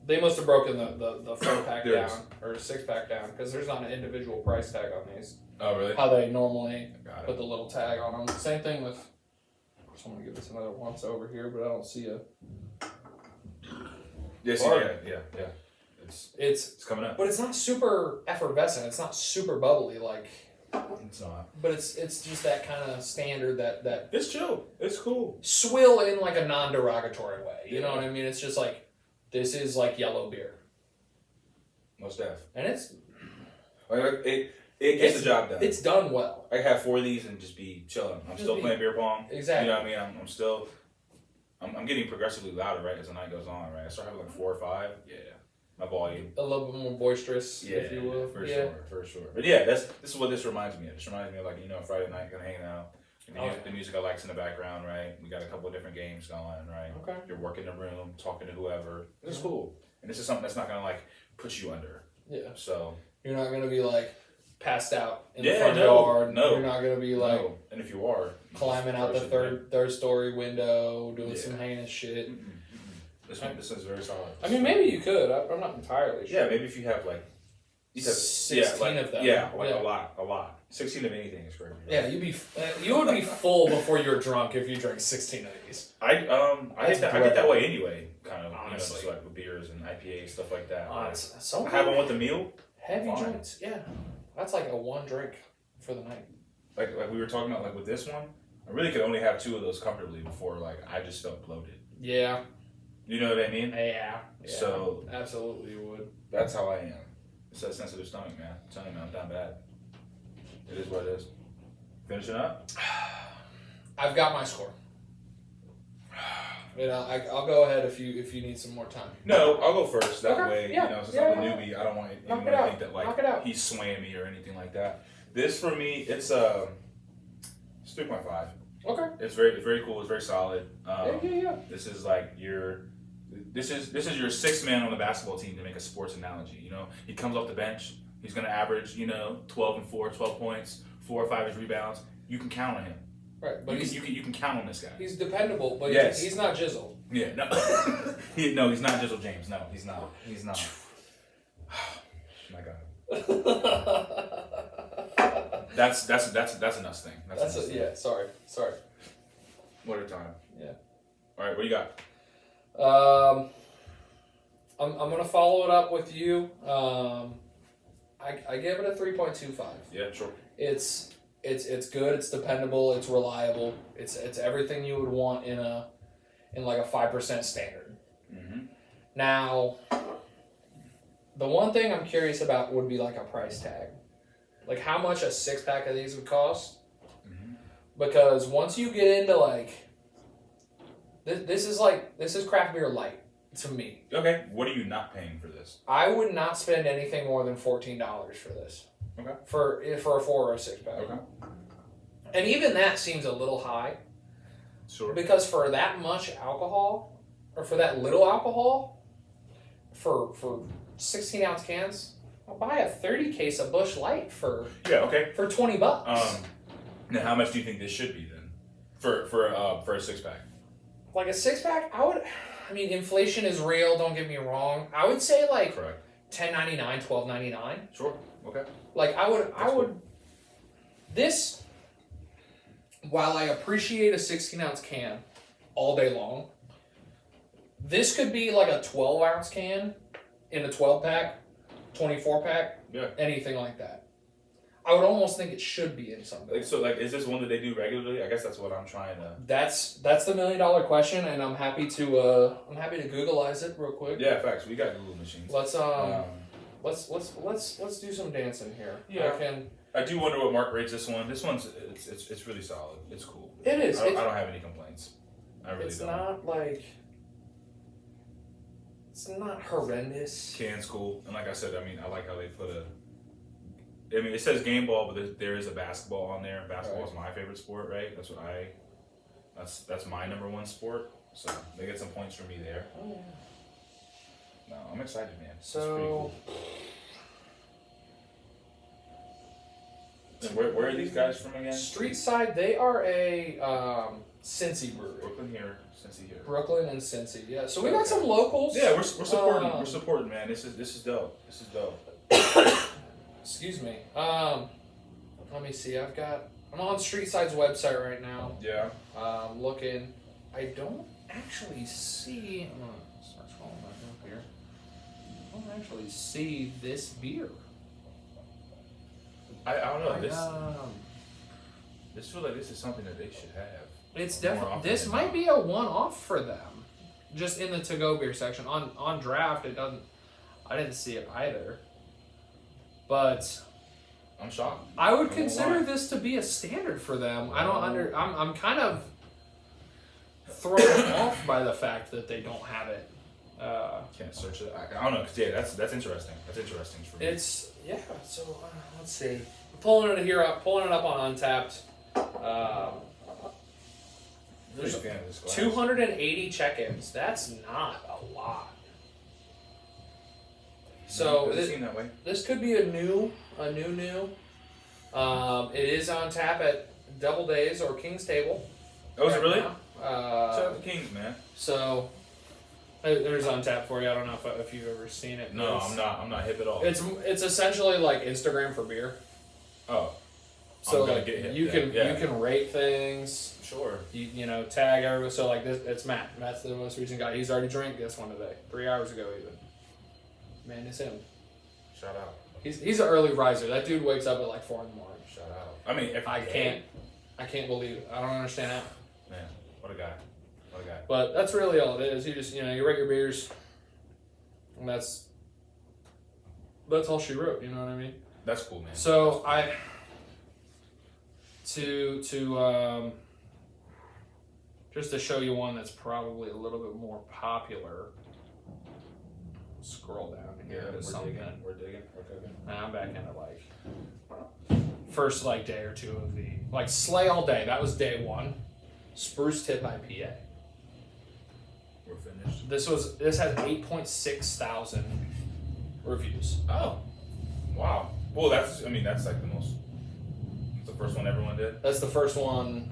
[SPEAKER 2] They must have broken the 4-pack
[SPEAKER 1] There
[SPEAKER 2] down
[SPEAKER 1] is.
[SPEAKER 2] or 6-pack down because there's not an individual price tag on these.
[SPEAKER 1] Oh, really?
[SPEAKER 2] How they normally
[SPEAKER 1] Got
[SPEAKER 2] put
[SPEAKER 1] it.
[SPEAKER 2] the little tag on them. Same thing with. Of course, I'm gonna give this another once over here, but I don't see a.
[SPEAKER 1] Yes,
[SPEAKER 2] Bar.
[SPEAKER 1] yeah.
[SPEAKER 2] It's
[SPEAKER 1] It's coming up.
[SPEAKER 2] but it's not super effervescent. It's not super bubbly like.
[SPEAKER 1] It's not.
[SPEAKER 2] But it's just that kind of standard that
[SPEAKER 1] It's chill. It's cool.
[SPEAKER 2] swill in like a non-derogatory way. You know what I mean? It's just like this is like yellow beer,
[SPEAKER 1] Most def.
[SPEAKER 2] and it's
[SPEAKER 1] It gets the job done.
[SPEAKER 2] It's done well.
[SPEAKER 1] I can have 4 of these and just be chilling. I'm still playing beer pong.
[SPEAKER 2] Exactly.
[SPEAKER 1] You know what I mean? I'm still. I'm getting progressively louder, right, as the night goes on, right? I start having like 4 or 5. Yeah. My volume.
[SPEAKER 2] A little bit more boisterous,
[SPEAKER 1] Yeah,
[SPEAKER 2] if you will.
[SPEAKER 1] for sure. But yeah, this is what this reminds me of. This reminds me of like, Friday night, kind of hanging out. The music I likes in the background, right? We got a couple of different games going, right?
[SPEAKER 2] Okay.
[SPEAKER 1] You're working the room, talking to whoever. This is cool. And this is something that's not going to like put you under.
[SPEAKER 2] Yeah.
[SPEAKER 1] So.
[SPEAKER 2] You're not going to be like passed out in the
[SPEAKER 1] Yeah,
[SPEAKER 2] front
[SPEAKER 1] no,
[SPEAKER 2] yard.
[SPEAKER 1] no.
[SPEAKER 2] You're not going to be like
[SPEAKER 1] No. And if you are.
[SPEAKER 2] climbing out the third story window, doing some heinous shit.
[SPEAKER 1] This is very solid.
[SPEAKER 2] I mean, maybe you could. I'm not entirely sure.
[SPEAKER 1] Yeah, maybe if you have like.
[SPEAKER 2] 16 of them.
[SPEAKER 1] Yeah, like a lot. 16 of anything is crazy. Right?
[SPEAKER 2] Yeah, you would be full before you're drunk if you drank 16 of these.
[SPEAKER 1] I get that way anyway, kind of.
[SPEAKER 2] Honestly.
[SPEAKER 1] Just like with beers and IPA stuff like that.
[SPEAKER 2] So
[SPEAKER 1] I have one with the meal.
[SPEAKER 2] heavy
[SPEAKER 1] Fine.
[SPEAKER 2] drinks. Yeah, that's like a 1 drink for the night.
[SPEAKER 1] Like we were talking about, like with this one, I really could only have 2 of those comfortably before like I just felt bloated.
[SPEAKER 2] Yeah.
[SPEAKER 1] You know what I mean?
[SPEAKER 2] Yeah.
[SPEAKER 1] So
[SPEAKER 2] absolutely would.
[SPEAKER 1] that's how I am. It's that sensitive stomach, man. I'm telling you, man, I'm down bad. It is what it is. Finishing up.
[SPEAKER 2] I've got my score. I'll go ahead if you need some more time.
[SPEAKER 1] No, I'll go first. That
[SPEAKER 2] Okay.
[SPEAKER 1] way,
[SPEAKER 2] Yeah.
[SPEAKER 1] since
[SPEAKER 2] Yeah,
[SPEAKER 1] I'm a
[SPEAKER 2] yeah.
[SPEAKER 1] newbie, I don't want
[SPEAKER 2] Knock
[SPEAKER 1] anyone
[SPEAKER 2] it
[SPEAKER 1] to
[SPEAKER 2] out.
[SPEAKER 1] think that
[SPEAKER 2] Knock it out.
[SPEAKER 1] like he's swaying me or anything like that. This for me, it's 3.5.
[SPEAKER 2] Okay.
[SPEAKER 1] It's very cool. It's very solid.
[SPEAKER 2] Yeah.
[SPEAKER 1] This is like this is your 6th man on the basketball team to make a sports analogy. He comes off the bench. He's gonna average 12 and 4, 12 points, 4 or 5 rebounds. You can count on him.
[SPEAKER 2] Right, but
[SPEAKER 1] you can count on this guy.
[SPEAKER 2] he's dependable, but
[SPEAKER 1] Yes.
[SPEAKER 2] he's not Jizzle.
[SPEAKER 1] Yeah, no, no, he's not Jizzle James. No, he's not. He's not. My God. That's a nuts thing. That's a nuts thing.
[SPEAKER 2] Yeah. Sorry.
[SPEAKER 1] What a time.
[SPEAKER 2] Yeah.
[SPEAKER 1] All right, what do you got?
[SPEAKER 2] I'm gonna follow it up with you. I give it a 3.25.
[SPEAKER 1] Yeah, sure.
[SPEAKER 2] It's good. It's dependable. It's reliable. It's everything you would want in like a 5% standard.
[SPEAKER 1] Mm-hmm.
[SPEAKER 2] Now, the one thing I'm curious about would be like a price tag, like how much a 6-pack of these would cost.
[SPEAKER 1] Mm-hmm.
[SPEAKER 2] Because once you get into like this is craft beer light to me.
[SPEAKER 1] Okay, what are you not paying for this?
[SPEAKER 2] I would not spend anything more than $14 for this.
[SPEAKER 1] Okay.
[SPEAKER 2] For a 4 or a 6-pack.
[SPEAKER 1] Okay.
[SPEAKER 2] And even that seems a little high.
[SPEAKER 1] Sure.
[SPEAKER 2] Because for that much alcohol, or for that little alcohol, for 16-ounce cans, I'll buy a 30 case of Busch Light for
[SPEAKER 1] for
[SPEAKER 2] $20.
[SPEAKER 1] Now how much do you think this should be then? For a 6-pack?
[SPEAKER 2] Like a 6-pack, I mean, inflation is real, don't get me wrong. I would say like
[SPEAKER 1] Correct.
[SPEAKER 2] $10.99, $12.99.
[SPEAKER 1] Sure. Okay.
[SPEAKER 2] Like I would this, while I appreciate a 16-ounce can all day long, this could be like a 12-ounce can in a 12-pack, 24-pack, anything like that. I would almost think it should be in something.
[SPEAKER 1] So, is this one that they do regularly? I guess that's what I'm trying to.
[SPEAKER 2] That's the $1 million question, and I'm happy to Googleize it real quick.
[SPEAKER 1] Yeah, facts. We got Google machines.
[SPEAKER 2] Let's do some dancing here.
[SPEAKER 1] Yeah. I do wonder what Mark rates this one. This one's it's really solid. It's cool.
[SPEAKER 2] It is.
[SPEAKER 1] I don't have any complaints. I really
[SPEAKER 2] it's
[SPEAKER 1] don't.
[SPEAKER 2] It's not horrendous.
[SPEAKER 1] Can's cool, and like I said, I mean, I like how they put I mean, it says game ball, but there is a basketball on there. Basketball is my favorite sport, right? That's my number one sport. So they get some points from me there.
[SPEAKER 2] Oh yeah.
[SPEAKER 1] No, I'm excited, man.
[SPEAKER 2] So.
[SPEAKER 1] And where are these guys from again?
[SPEAKER 2] Streetside. They are a Cincy brewery.
[SPEAKER 1] Brooklyn here, Cincy here.
[SPEAKER 2] Brooklyn and Cincy. Yeah. So we got some locals.
[SPEAKER 1] Yeah, we're supporting. We're supporting, man. This is dope. This is dope.
[SPEAKER 2] Excuse me. Let me see. I'm on Streetside's website right now.
[SPEAKER 1] Yeah.
[SPEAKER 2] Looking. I don't actually see. I'm gonna start scrolling back up here. I don't actually see this beer.
[SPEAKER 1] I don't know. This feels like this is something that they should have.
[SPEAKER 2] It's definitely. This might be a one-off for them. Just in the to-go beer section. On draft, it doesn't. I didn't see it either. But
[SPEAKER 1] I'm shocked.
[SPEAKER 2] I would consider this to be a standard for them. I'm kind of thrown off by the fact that they don't have it.
[SPEAKER 1] Can't search it. I don't know. Cause that's interesting. That's interesting for me.
[SPEAKER 2] So let's see. I'm pulling it here up. Pulling it up on Untapped. There's 280 check-ins. That's not a lot. So this could be a new. It is on tap at Double Days or King's Table.
[SPEAKER 1] Oh, is it really?
[SPEAKER 2] Shout
[SPEAKER 1] out to Kings, man.
[SPEAKER 2] So there's on tap for you. I don't know if you've ever seen it.
[SPEAKER 1] No, I'm not hip at all.
[SPEAKER 2] It's essentially like Instagram for beer.
[SPEAKER 1] Oh.
[SPEAKER 2] So like you can rate things.
[SPEAKER 1] Sure.
[SPEAKER 2] You know, tag everyone. So like this, it's Matt. Matt's the most recent guy. He's already drank this one today, 3 hours ago even. Man, it's him.
[SPEAKER 1] Shout out.
[SPEAKER 2] He's an early riser. That dude wakes up at like 4 a.m.
[SPEAKER 1] Shout out. I mean,
[SPEAKER 2] I can't believe it. I don't understand how.
[SPEAKER 1] Man, what a guy.
[SPEAKER 2] But that's really all it is. You just you rate your beers, and that's all she wrote. You know what I mean?
[SPEAKER 1] That's cool, man.
[SPEAKER 2] So just to show you one that's probably a little bit more popular. Scroll down here to something.
[SPEAKER 1] We're digging. We're cooking.
[SPEAKER 2] Now I'm back into like first like day or two of the Slay All Day. That was day one. Spruce Tip IPA.
[SPEAKER 1] We're finished.
[SPEAKER 2] This has 8.6 thousand reviews.
[SPEAKER 1] Oh, wow. Well, that's like the most. It's the first one everyone did.
[SPEAKER 2] That's the first one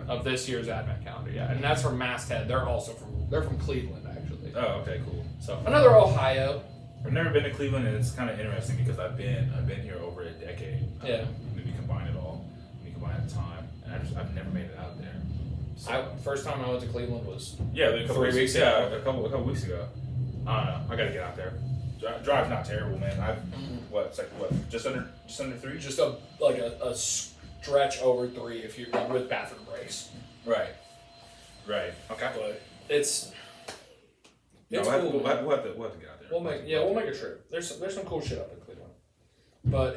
[SPEAKER 2] of this year's Advent calendar. Yeah, and that's from Masthead. They're from Cleveland actually.
[SPEAKER 1] Oh, okay, cool.
[SPEAKER 2] So another Ohio.
[SPEAKER 1] I've never been to Cleveland, and it's kind of interesting because I've been here over a decade.
[SPEAKER 2] Yeah.
[SPEAKER 1] Maybe combine it all. Maybe combine the time, and I've never made it out there. So.
[SPEAKER 2] First time I went to Cleveland was
[SPEAKER 1] like
[SPEAKER 2] 3 weeks ago.
[SPEAKER 1] Yeah, a couple weeks ago. I don't know. I gotta get out there. Drive's not terrible, man. Just under 3?
[SPEAKER 2] Just a stretch over 3 if you're with bathroom breaks.
[SPEAKER 1] Right. Okay.
[SPEAKER 2] But it's
[SPEAKER 1] cool. We'll have to get out there.
[SPEAKER 2] We'll make a trip. There's some cool shit up in Cleveland, but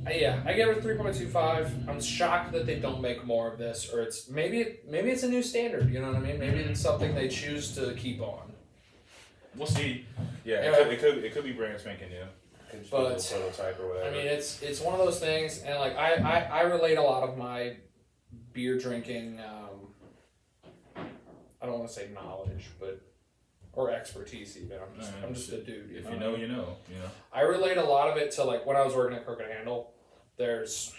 [SPEAKER 2] I gave it 3.25. I'm shocked that they don't make more of this, or maybe it's a new standard. You know what I mean? Maybe it's something they choose to keep on.
[SPEAKER 1] We'll see. Yeah, it could be brand spanking new.
[SPEAKER 3] Could just
[SPEAKER 2] But,
[SPEAKER 3] be a little prototype or whatever.
[SPEAKER 2] I mean, it's one of those things, and like I relate a lot of my beer drinking. I don't want to say knowledge, but or expertise even. I'm just a dude.
[SPEAKER 1] If you know, you know. You know.
[SPEAKER 2] I relate a lot of it to like when I was working at Crooked Handle. There's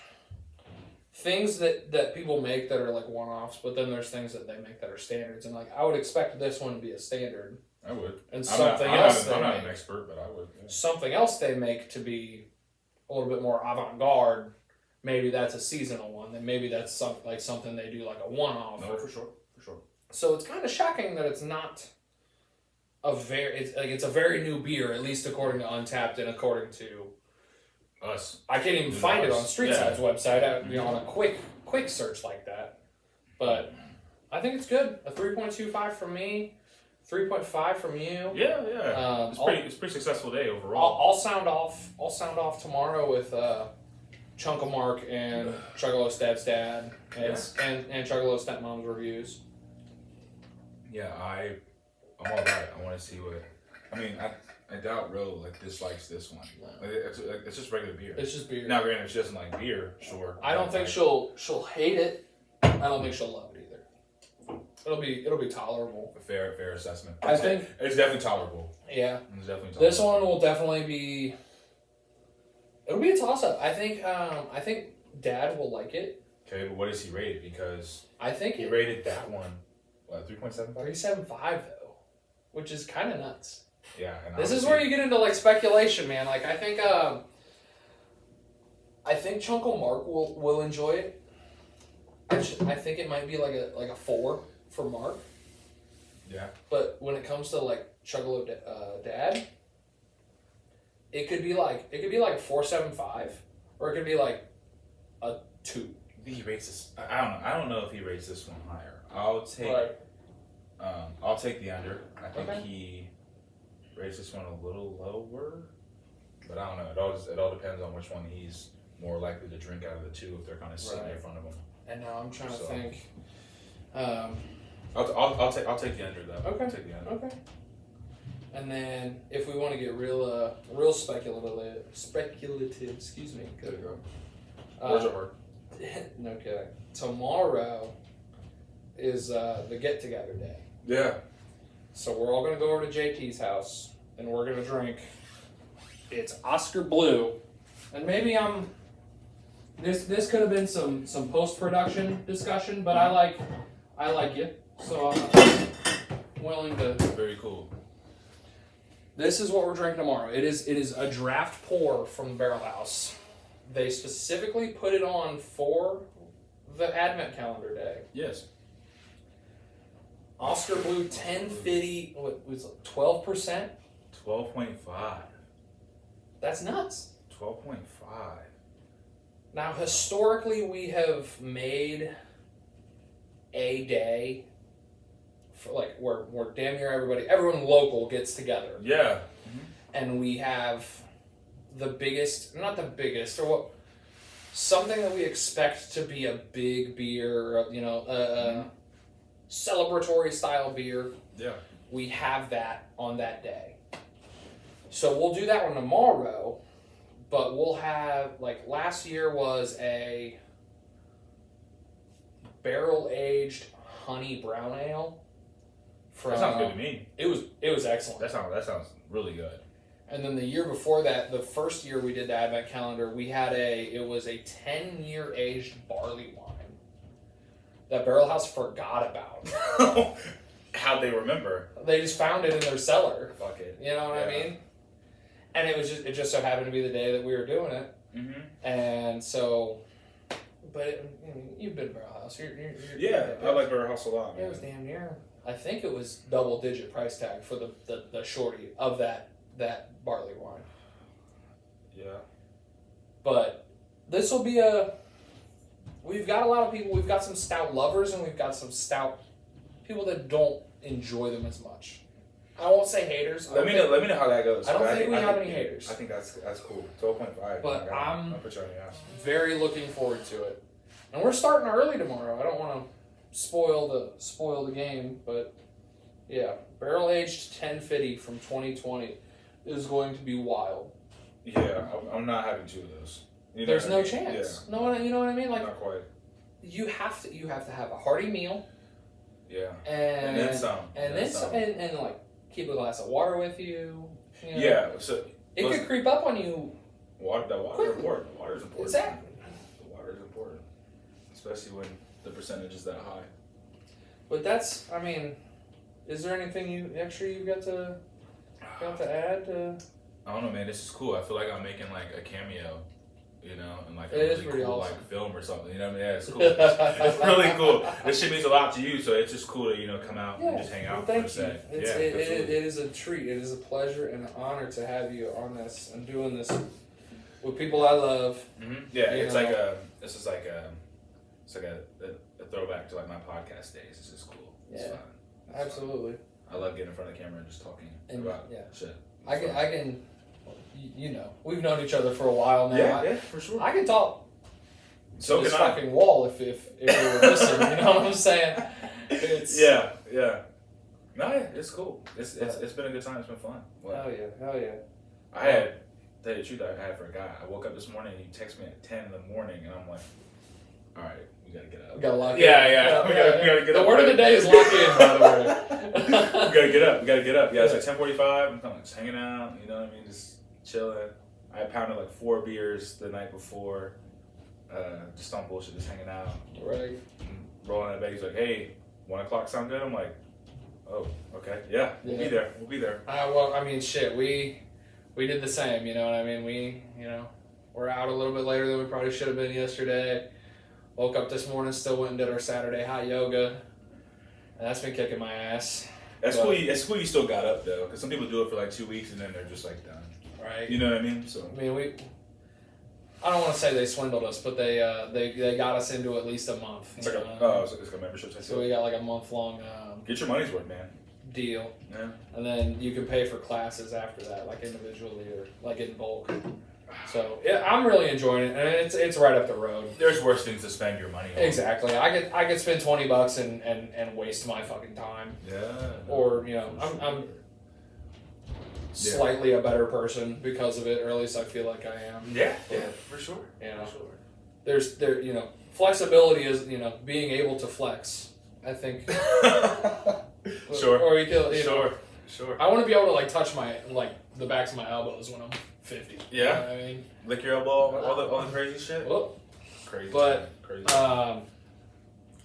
[SPEAKER 2] things that people make that are like one-offs, but then there's things that they make that are standards, and like I would expect this one to be a standard.
[SPEAKER 1] I would.
[SPEAKER 2] And
[SPEAKER 1] I'm not
[SPEAKER 2] an
[SPEAKER 1] expert, but I would. Yeah.
[SPEAKER 2] Something else they make to be a little bit more avant-garde. Maybe that's a seasonal one. Then maybe that's something they do like a one-off.
[SPEAKER 1] No, for sure.
[SPEAKER 2] So it's kind of shocking that it's not it's a very new beer, at least according to Untapped and according to
[SPEAKER 1] Us.
[SPEAKER 2] I can't even find it on Streetside's website. On a quick search like that. But I think it's good. A 3.25 from me, 3.5 from you.
[SPEAKER 1] Yeah. It's pretty successful day overall.
[SPEAKER 2] I'll sound off tomorrow with Chunka Mark and Chuggalo Stev's dad and Chuggalo Stepmom's reviews.
[SPEAKER 1] Yeah, I'm all about it. I want to see what. I mean, I doubt Ro dislikes this one.
[SPEAKER 2] No.
[SPEAKER 1] It's just regular beer.
[SPEAKER 2] It's just beer.
[SPEAKER 1] Now, granted, she doesn't like beer. Sure.
[SPEAKER 2] I don't think she'll hate it. I don't think she'll love it either. It'll be tolerable.
[SPEAKER 1] A fair assessment.
[SPEAKER 2] I think
[SPEAKER 1] it's definitely tolerable.
[SPEAKER 2] Yeah.
[SPEAKER 1] It's definitely tolerable.
[SPEAKER 2] This one will definitely be. It'll be a toss up. I think Dad will like it.
[SPEAKER 1] Okay, but what does he rate it? Because
[SPEAKER 2] I think
[SPEAKER 1] he rated that one. What, 3.75?
[SPEAKER 2] 3.75 though, which is kind of nuts.
[SPEAKER 1] Yeah, and
[SPEAKER 2] this is where you get into like speculation, man. Like I think Chunkle Mark will enjoy it. I think it might be like a 4 for Mark.
[SPEAKER 1] Yeah.
[SPEAKER 2] But when it comes to like Chuggalo Dad, it could be like 4.75, or it could be like a 2.
[SPEAKER 1] I think he rates this. I don't know if he rates this one higher. I'll take the under. I think he rates this one a little lower, but I don't know. It all depends on which one he's more likely to drink out of the two if they're kind of sitting in front of him.
[SPEAKER 2] And now I'm trying to think.
[SPEAKER 1] I'll take the under though.
[SPEAKER 2] Okay.
[SPEAKER 1] I'll take the under.
[SPEAKER 2] Okay. And then if we want to get real speculative. Excuse me.
[SPEAKER 1] There you go. Words are hard.
[SPEAKER 2] No kidding. Tomorrow is the get together day.
[SPEAKER 1] Yeah.
[SPEAKER 2] So we're all gonna go over to JT's house and we're gonna drink. It's Oscar Blue, and maybe This could have been some post production discussion, but I like you, so I'm willing to.
[SPEAKER 1] Very cool.
[SPEAKER 2] This is what we're drinking tomorrow. It is a draft pour from the Barrel House. They specifically put it on for the Advent Calendar Day.
[SPEAKER 1] Yes.
[SPEAKER 2] Oscar Blue 1050. What was it? 12%.
[SPEAKER 1] 12.5.
[SPEAKER 2] That's nuts.
[SPEAKER 1] 12.5.
[SPEAKER 2] Now, historically, we have made a day for like where damn near everyone local gets together.
[SPEAKER 1] Yeah.
[SPEAKER 2] And we have not the biggest, or what, something that we expect to be a big beer, celebratory style beer.
[SPEAKER 1] Yeah.
[SPEAKER 2] We have that on that day. So we'll do that one tomorrow, but we'll have, like, last year was a barrel-aged honey brown ale.
[SPEAKER 1] That sounds good to me.
[SPEAKER 2] It was excellent.
[SPEAKER 1] That sounds really good.
[SPEAKER 2] And then the year before that, the first year we did the Advent Calendar, it was a 10-year aged barley wine that Barrel House forgot about.
[SPEAKER 1] How'd they remember?
[SPEAKER 2] They just found it in their cellar.
[SPEAKER 1] Fuck it.
[SPEAKER 2] You know what I mean? And it just so happened to be the day that we were doing it.
[SPEAKER 1] Mm-hmm.
[SPEAKER 2] And so, you've been to Barrel House.
[SPEAKER 3] I like Barrel House a lot.
[SPEAKER 2] It was damn near. I think it was double-digit price tag for the shorty of that barley wine.
[SPEAKER 1] Yeah.
[SPEAKER 2] But this will be we've got a lot of people. We've got some stout lovers, and we've got some stout people that don't enjoy them as much. I won't say haters.
[SPEAKER 1] Let me know how that goes.
[SPEAKER 2] I don't think we have any haters.
[SPEAKER 1] I think that's cool. 12.5.
[SPEAKER 2] But
[SPEAKER 1] I'll put you on your ass.
[SPEAKER 2] Very looking forward to it. And we're starting early tomorrow. I don't want to spoil the game, but yeah, barrel aged 1050 from 2020 is going to be wild.
[SPEAKER 3] Yeah, I'm not having 2 of those. You know
[SPEAKER 2] There's
[SPEAKER 3] what
[SPEAKER 2] no
[SPEAKER 3] I mean?
[SPEAKER 2] chance. No, you know what I mean?
[SPEAKER 3] Yeah,
[SPEAKER 2] Like
[SPEAKER 3] not quite.
[SPEAKER 2] you have to have a hearty meal.
[SPEAKER 3] Yeah.
[SPEAKER 2] And
[SPEAKER 3] then some.
[SPEAKER 2] And then some. And like keep a glass of water with you. You know?
[SPEAKER 3] Yeah. So
[SPEAKER 2] it could creep up on you.
[SPEAKER 3] The water is important. The water is important.
[SPEAKER 2] Exactly.
[SPEAKER 3] The water is important, especially when the percentage is that high.
[SPEAKER 2] But that's, I mean, is there anything extra you got to add?
[SPEAKER 1] I don't know, man. This is cool. I feel like I'm making like a cameo, you know, and like
[SPEAKER 2] It
[SPEAKER 1] a
[SPEAKER 2] is
[SPEAKER 1] really
[SPEAKER 2] pretty
[SPEAKER 1] cool
[SPEAKER 2] awesome.
[SPEAKER 1] like film or something. You know what I mean? Yeah, it's cool. It's really cool. This shit means a lot to you, so it's just cool to come out and just hang out for a
[SPEAKER 2] Thank you.
[SPEAKER 1] sec.
[SPEAKER 2] It is a treat. It is a pleasure and an honor to have you on this and doing this with people I love.
[SPEAKER 1] Mm-hmm. Yeah,
[SPEAKER 2] You
[SPEAKER 1] it's
[SPEAKER 2] know.
[SPEAKER 1] like a throwback to like my podcast days. It's just cool. It's
[SPEAKER 2] Yeah.
[SPEAKER 1] fun. It's
[SPEAKER 2] Absolutely.
[SPEAKER 1] fun. I love getting in front of the camera and just talking
[SPEAKER 2] And,
[SPEAKER 1] about
[SPEAKER 2] yeah.
[SPEAKER 1] shit.
[SPEAKER 2] I can, you know, we've known each other for a while now.
[SPEAKER 1] Yeah, for sure.
[SPEAKER 2] I can talk
[SPEAKER 1] So
[SPEAKER 2] to this
[SPEAKER 1] can I.
[SPEAKER 2] fucking wall if we were missing. You know what I'm saying? It's
[SPEAKER 1] Yeah. No, yeah, it's cool. It's been a good time. It's been fun.
[SPEAKER 2] Hell yeah.
[SPEAKER 1] I had, tell you the truth, I had for a guy. I woke up this morning and he texted me at 10 in the morning and I'm like, all right, we gotta get up.
[SPEAKER 2] We gotta lock in.
[SPEAKER 1] Yeah. We gotta get
[SPEAKER 2] the
[SPEAKER 1] up.
[SPEAKER 2] word of the day is lock in, by the way.
[SPEAKER 1] We gotta get up. Yeah, it's like 10:45. I'm kind of just hanging out. You know what I mean? Just chilling. I pounded like 4 beers the night before. Just on bullshit, just hanging out.
[SPEAKER 2] Right.
[SPEAKER 1] Rolling out of bed. He's like, hey, 1 o'clock sound good? I'm like, oh, okay. Yeah, we'll be there.
[SPEAKER 2] Well, I mean, shit, we did the same, you know what I mean? We're out a little bit later than we probably should have been yesterday. Woke up this morning, still went and did our Saturday hot yoga. And that's been kicking my ass.
[SPEAKER 1] That's cool. That's cool. You still got up though, because some people do it for like 2 weeks and then they're just like done.
[SPEAKER 2] Right.
[SPEAKER 1] You know what I mean? So.
[SPEAKER 2] I mean, I don't want to say they swindled us, but they got us into at least a month.
[SPEAKER 1] It's like it's like a membership type.
[SPEAKER 2] So we got like a month-long
[SPEAKER 1] get your money's worth, man.
[SPEAKER 2] deal.
[SPEAKER 1] Yeah.
[SPEAKER 2] And then you can pay for classes after that, like individually or like in bulk. So yeah, I'm really enjoying it, and it's right up the road.
[SPEAKER 1] There's worse things to spend your money on.
[SPEAKER 2] Exactly. I could spend $20 and waste my fucking time.
[SPEAKER 1] Yeah.
[SPEAKER 2] Or I'm slightly a better person because of it, or at least I feel like I am.
[SPEAKER 1] Yeah, for sure.
[SPEAKER 2] You know,
[SPEAKER 1] For sure.
[SPEAKER 2] there flexibility is being able to flex. I think.
[SPEAKER 1] Sure.
[SPEAKER 2] Or you can,
[SPEAKER 1] Sure.
[SPEAKER 2] I want to be able to like touch my the backs of my elbows when I'm 50.
[SPEAKER 1] Yeah.
[SPEAKER 2] You know what I mean,
[SPEAKER 1] Lick your elbow, all the crazy shit.
[SPEAKER 2] well,
[SPEAKER 1] Crazy.
[SPEAKER 2] but
[SPEAKER 1] crazy.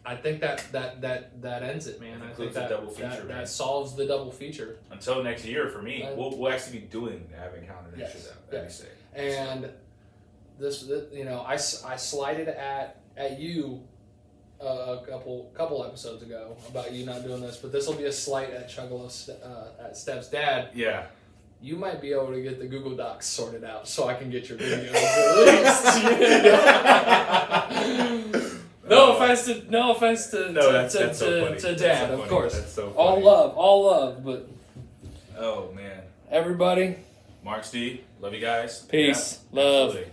[SPEAKER 2] I think that ends it, man. I think
[SPEAKER 1] Includes the
[SPEAKER 2] that
[SPEAKER 1] double feature, man.
[SPEAKER 2] that solves the double feature.
[SPEAKER 1] Until next year, for me, we'll actually be doing the Advent calendar next year. That'd be sick.
[SPEAKER 2] And this I slighted at you a couple episodes ago about you not doing this, but this will be a slight at Chuggalo at Stev's dad.
[SPEAKER 1] Yeah.
[SPEAKER 2] You might be able to get the Google Docs sorted out so I can get your videos released. No offense to
[SPEAKER 1] that's so funny.
[SPEAKER 2] to
[SPEAKER 1] That's
[SPEAKER 2] Dad,
[SPEAKER 1] so
[SPEAKER 2] of
[SPEAKER 1] funny.
[SPEAKER 2] course.
[SPEAKER 1] That's so funny.
[SPEAKER 2] All love, but
[SPEAKER 1] Oh man.
[SPEAKER 2] everybody,
[SPEAKER 1] Mark, Steve, love you guys.
[SPEAKER 2] peace,
[SPEAKER 1] Yeah,
[SPEAKER 2] love.
[SPEAKER 1] absolutely.